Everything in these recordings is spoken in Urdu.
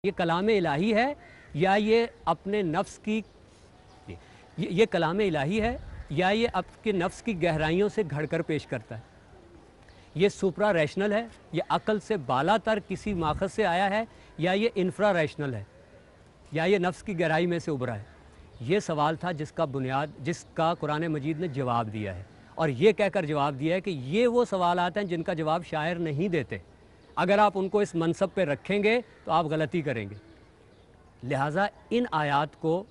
یہ کلام الہی ہے یا یہ اپنے نفس کی یہ کلام الہی ہے یا یہ آپ کے نفس کی گہرائیوں سے گھڑ کر پیش کرتا ہے؟ یہ سپرا ریشنل ہے، یہ عقل سے بالا تر کسی ماخذ سے آیا ہے، یا یہ انفرا ریشنل ہے، یا یہ نفس کی گہرائی میں سے ابھرا ہے؟ یہ سوال تھا جس کا قرآن مجید نے جواب دیا ہے، اور یہ کہہ کر جواب دیا ہے کہ یہ وہ سوالات ہیں جن کا جواب شاعر نہیں دیتے۔ اگر آپ ان کو اس منصب پہ رکھیں گے تو آپ غلطی کریں گے۔ لہٰذا ان آیات کو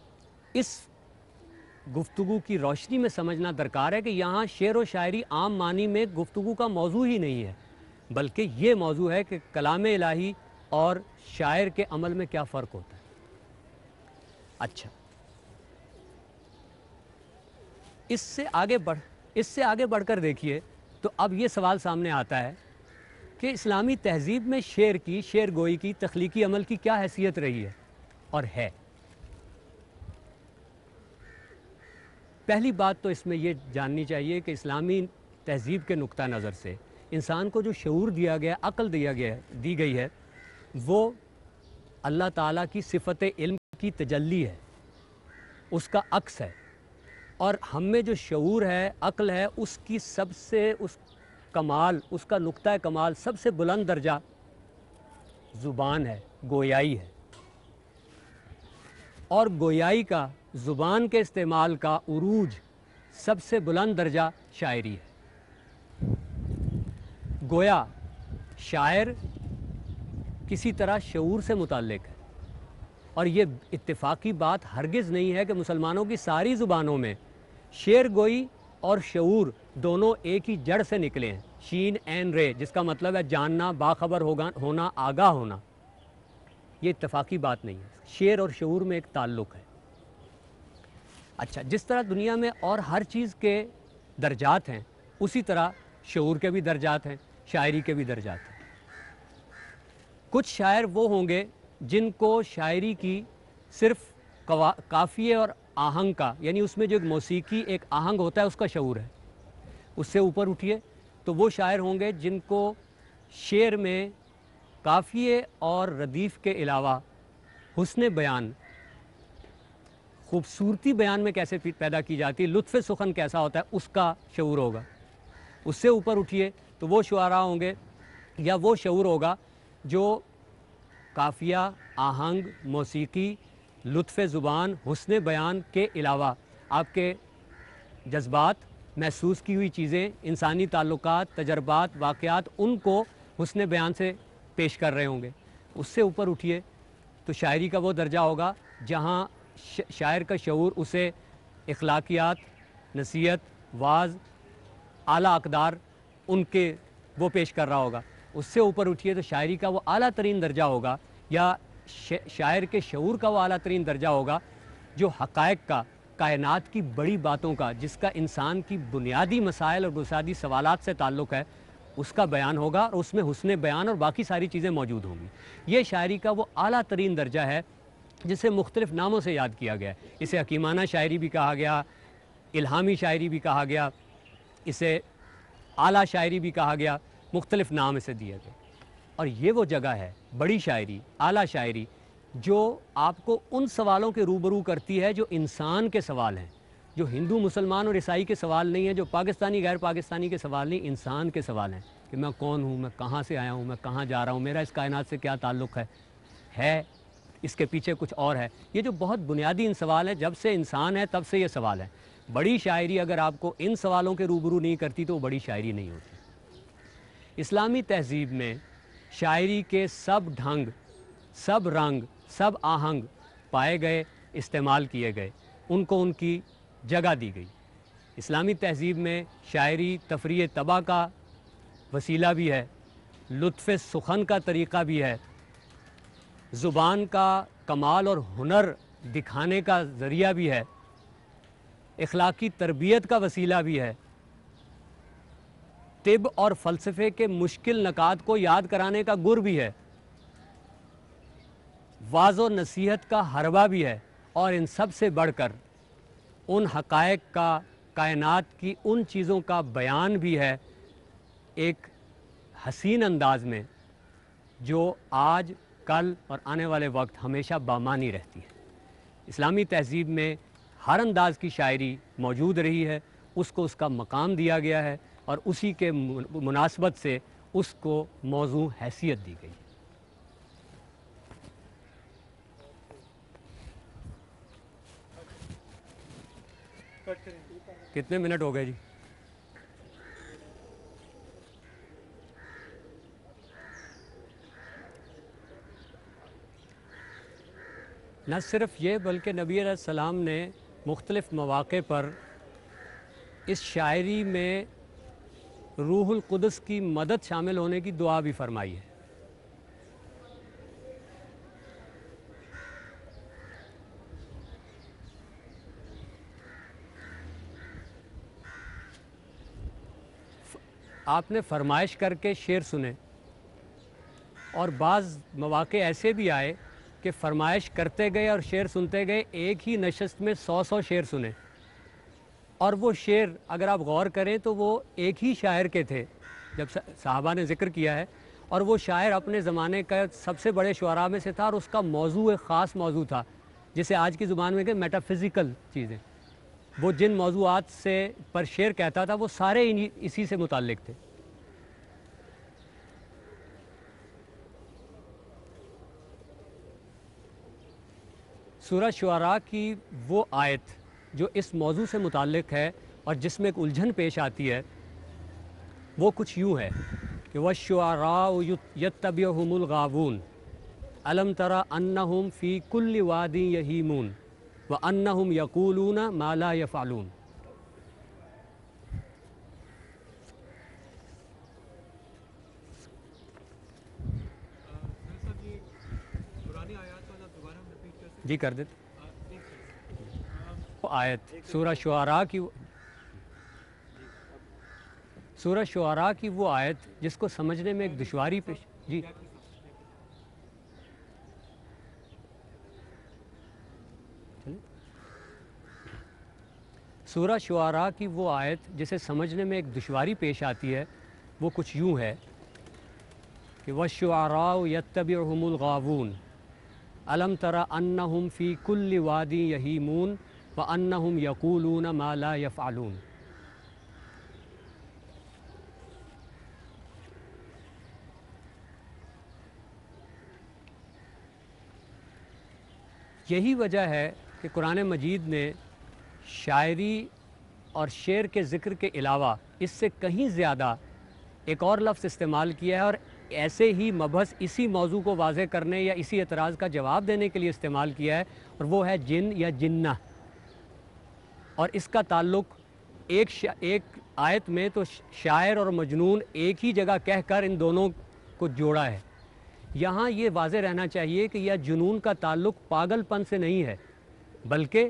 اس گفتگو کی روشنی میں سمجھنا درکار ہے کہ یہاں شعر و شاعری عام معنی میں گفتگو کا موضوع ہی نہیں ہے، بلکہ یہ موضوع ہے کہ کلام الہی اور شاعر کے عمل میں کیا فرق ہوتا ہے۔ اچھا، اس سے آگے بڑھ کر دیکھیے تو اب یہ سوال سامنے آتا ہے کہ اسلامی تہذیب میں شعر گوئی کی تخلیقی عمل کی کیا حیثیت رہی ہے اور ہے۔ پہلی بات تو اس میں یہ جاننی چاہیے کہ اسلامی تہذیب کے نقطہ نظر سے انسان کو جو شعور دیا گیا، عقل دی گئی ہے، وہ اللہ تعالیٰ کی صفت علم کی تجلی ہے، اس کا عکس ہے، اور ہم میں جو شعور ہے، عقل ہے، اس کی اس کا نقطہ کمال، سب سے بلند درجہ زبان ہے، گویائی ہے، اور گویائی کا، زبان کے استعمال کا عروج، سب سے بلند درجہ شاعری ہے۔ گویا شاعر کسی طرح شعور سے متعلق ہے، اور یہ اتفاقی بات ہرگز نہیں ہے کہ مسلمانوں کی ساری زبانوں میں شعر گوئی اور شعور دونوں ایک ہی جڑ سے نکلے ہیں، شین عین رے، جس کا مطلب ہے جاننا، باخبر ہونا، آگاہ ہونا۔ یہ اتفاقی بات نہیں ہے، شعر اور شعور میں ایک تعلق ہے۔ اچھا، جس طرح دنیا میں اور ہر چیز کے درجات ہیں، اسی طرح شعور کے بھی درجات ہیں، شاعری کے بھی درجات ہیں۔ کچھ شاعر وہ ہوں گے جن کو شاعری کی صرف قافیے اور آہنگ کا، یعنی اس میں جو ایک موسیقی، ایک آہنگ ہوتا ہے، اس کا شعور ہے۔ اس سے اوپر اٹھیے تو وہ شاعر ہوں گے جن کو شعر میں قافیے اور ردیف کے علاوہ حسن بیان، خوبصورتی بیان میں کیسے پیدا کی جاتی ہے، لطف سخن کیسا ہوتا ہے، اس کا شعور ہوگا۔ اس سے اوپر اٹھیے تو وہ شعراء ہوں گے یا وہ شعور ہوگا جو قافیہ، آہنگ، موسیقی، لطف زبان، حسن بیان کے علاوہ آپ کے جذبات، محسوس کی ہوئی چیزیں، انسانی تعلقات، تجربات، واقعات، ان کو حسن بیان سے پیش کر رہے ہوں گے۔ اس سے اوپر اٹھیے تو شاعری کا وہ درجہ ہوگا جہاں شاعر کا شعور اسے اخلاقیات، نصیحت، واعظ، اعلیٰ اقدار، ان کے وہ پیش کر رہا ہوگا۔ اس سے اوپر اٹھیے تو شاعری کا وہ اعلیٰ ترین درجہ ہوگا، یا شاعر کے شعور کا وہ اعلیٰ ترین درجہ ہوگا جو حقائق کا، کائنات کی بڑی باتوں کا، جس کا انسان کی بنیادی مسائل اور بنیادی سوالات سے تعلق ہے، اس کا بیان ہوگا، اور اس میں حسن بیان اور باقی ساری چیزیں موجود ہوں گی۔ یہ شاعری کا وہ اعلیٰ ترین درجہ ہے جسے مختلف ناموں سے یاد کیا گیا ہے۔ اسے حکیمانہ شاعری بھی کہا گیا، الہامی شاعری بھی کہا گیا، اسے اعلیٰ شاعری بھی کہا گیا، مختلف نام اسے دیے گئے۔ اور یہ وہ جگہ ہے، بڑی شاعری، اعلیٰ شاعری، جو آپ کو ان سوالوں کے روبرو کرتی ہے جو انسان کے سوال ہیں، جو ہندو، مسلمان اور عیسائی کے سوال نہیں ہیں، جو پاکستانی، غیر پاکستانی کے سوال نہیں، انسان کے سوال ہیں کہ میں کون ہوں، میں کہاں سے آیا ہوں، میں کہاں جا رہا ہوں، میرا اس کائنات سے کیا تعلق ہے اس کے پیچھے کچھ اور ہے۔ یہ جو بہت بنیادی ان سوال ہیں، جب سے انسان ہے تب سے یہ سوال ہے۔ بڑی شاعری اگر آپ کو ان سوالوں کے روبرو نہیں کرتی تو وہ بڑی شاعری نہیں ہوتی۔ اسلامی تہذیب میں شاعری کے سب ڈھنگ، سب رنگ، سب آہنگ پائے گئے، استعمال کیے گئے، ان کو ان کی جگہ دی گئی۔ اسلامی تہذیب میں شاعری تفریح طبع کا وسیلہ بھی ہے، لطف سخن کا طریقہ بھی ہے، زبان کا کمال اور ہنر دکھانے کا ذریعہ بھی ہے، اخلاقی تربیت کا وسیلہ بھی ہے، طب اور فلسفے کے مشکل نکات کو یاد کرانے کا گر بھی ہے، واعظ و نصیحت کا حربہ بھی ہے، اور ان سب سے بڑھ کر ان حقائق کا، کائنات کی ان چیزوں کا بیان بھی ہے، ایک حسین انداز میں جو آج کل اور آنے والے وقت ہمیشہ بامانی رہتی ہے۔ اسلامی تہذیب میں ہر انداز کی شاعری موجود رہی ہے، اس کو اس کا مقام دیا گیا ہے اور اسی کے مناسبت سے اس کو موضوع حیثیت دی گئی۔ کتنے منٹ ہو گئے جی؟ نہ صرف یہ بلکہ نبی علیہ السلام نے مختلف مواقع پر اس شاعری میں روح القدس کی مدد شامل ہونے کی دعا بھی فرمائی ہے۔ آپ نے فرمائش کر کے شعر سنے اور بعض مواقع ایسے بھی آئے کہ فرمائش کرتے گئے اور شعر سنتے گئے، ایک ہی نشست میں 100 شعر سنے، اور وہ شعر اگر آپ غور کریں تو وہ ایک ہی شاعر کے تھے جب صحابہ نے ذکر کیا ہے، اور وہ شاعر اپنے زمانے کا سب سے بڑے شعراء میں سے تھا اور اس کا موضوع ایک خاص موضوع تھا جسے آج کی زبان میں کہ میٹا فزیکل چیزیں۔ وہ جن موضوعات سے پر شعر کہتا تھا وہ سارے اسی سے متعلق تھے۔ سورہ شعراء کی وہ آیت جو اس موضوع سے متعلق ہے اور جس میں ایک الجھن پیش آتی ہے، وہ کچھ یوں ہے کہ وَالشُّعَرَاءُ يَتَّبِعُهُمُ الْغَاوُونَ أَلَمْ تَرَ أَنَّهُمْ فِي كُلِّ وَادٍ يَهِيمُونَ وَأَنَّهُمْ يَقُولُونَ مَا لَا يَفْعَلُونَ۔ جی کر دیتے آیت سورہ شعراء کی وہ آیت جس کو سمجھنے میں ایک دشواری پیش جی سورہ شعراء کی وہ آیت جسے سمجھنے میں ایک دشواری پیش آتی ہے، وہ کچھ یوں ہے کہ وَالشُّعَرَاءُ يَتَّبِعُهُمُ الْغَاوُونَ أَلَمْ تَرَ أَنَّهُمْ فِي كُلِّ وَادٍ يَهِيمُونَ وَأَنَّهُمْ يَقُولُونَ مَا لَا يَفْعَلُونَ۔ یہی وجہ ہے کہ قرآن مجید نے شاعری اور شعر کے ذکر کے علاوہ اس سے کہیں زیادہ ایک اور لفظ استعمال کیا ہے، اور ایسے ہی مبحث اسی موضوع کو واضح کرنے یا اسی اعتراض کا جواب دینے کے لیے استعمال کیا ہے، اور وہ ہے جن یا جنہ۔ اور اس کا تعلق ایک آیت میں تو شاعر اور مجنون ایک ہی جگہ کہہ کر ان دونوں کو جوڑا ہے۔ یہاں یہ واضح رہنا چاہیے کہ یہ جنون کا تعلق پاگل پن سے نہیں ہے بلکہ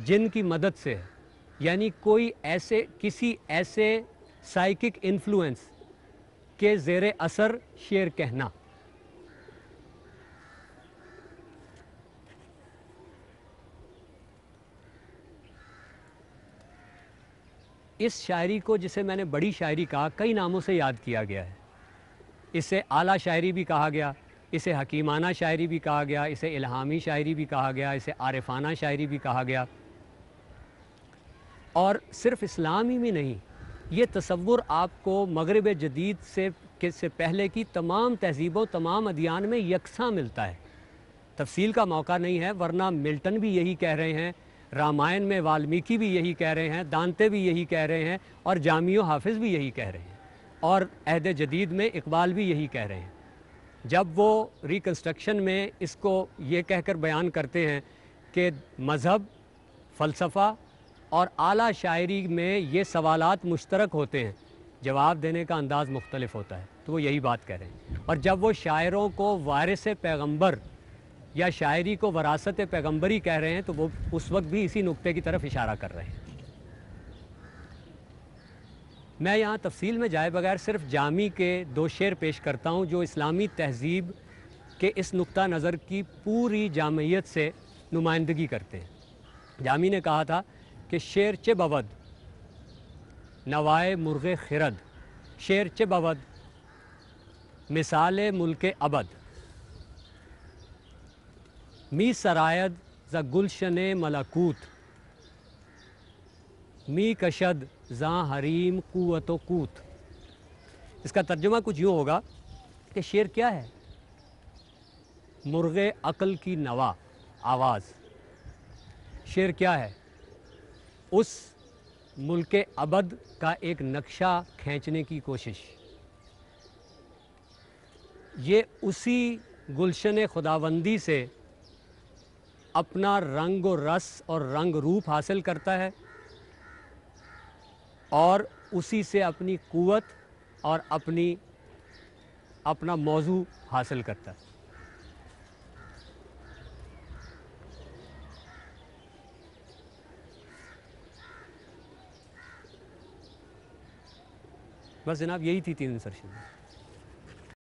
جن کی مدد سے ہے، یعنی کسی ایسے سائیکک انفلوئنس کے زیر اثر شعر کہنا۔ اس شاعری کو، جسے میں نے بڑی شاعری کہا، کئی ناموں سے یاد کیا گیا ہے۔ اسے اعلیٰ شاعری بھی کہا گیا، اسے حکیمانہ شاعری بھی کہا گیا، اسے الہامی شاعری بھی کہا گیا، اسے عارفانہ شاعری بھی کہا گیا۔ اور صرف اسلامی میں نہیں، یہ تصور آپ کو مغرب جدید سے پہلے کی تمام تہذیبوں، تمام ادیان میں یکساں ملتا ہے۔ تفصیل کا موقع نہیں ہے، ورنہ ملٹن بھی یہی کہہ رہے ہیں، رامائن میں والمیکی بھی یہی کہہ رہے ہیں، دانتے بھی یہی کہہ رہے ہیں، اور جامی و حافظ بھی یہی کہہ رہے ہیں، اور عہد جدید میں اقبال بھی یہی کہہ رہے ہیں۔ جب وہ ریکنسٹرکشن میں اس کو یہ کہہ کر بیان کرتے ہیں کہ مذہب، فلسفہ اور اعلیٰ شاعری میں یہ سوالات مشترک ہوتے ہیں، جواب دینے کا انداز مختلف ہوتا ہے، تو وہ یہی بات کہہ رہے ہیں۔ اور جب وہ شاعروں کو وارث پیغمبر یا شاعری کو وراثت پیغمبری کہہ رہے ہیں تو وہ اس وقت بھی اسی نقطے کی طرف اشارہ کر رہے ہیں۔ میں یہاں تفصیل میں جائے بغیر صرف جامی کے 2 شعر پیش کرتا ہوں جو اسلامی تہذیب کے اس نقطہ نظر کی پوری جامعیت سے نمائندگی کرتے ہیں۔ جامی نے کہا تھا کہ شعر چه بود نوائے مرغ خرد، شعر چه بود مثال ملک ابد، می سراید ز گلشن ملکوت، می کشد زاں حریم قوت و قوت۔ اس کا ترجمہ کچھ یوں ہوگا کہ شعر کیا ہے؟ مرغ عقل کی نوا، آواز۔ شعر کیا ہے؟ اس ملک ابد کا ایک نقشہ کھینچنے کی کوشش۔ یہ اسی گلشن خداوندی سے اپنا رنگ و رس اور رنگ روپ حاصل کرتا ہے، اور اسی سے اپنی قوت اور اپنا موضوع حاصل کرتا ہے۔ بس جناب یہی تھی 3 انسرشن۔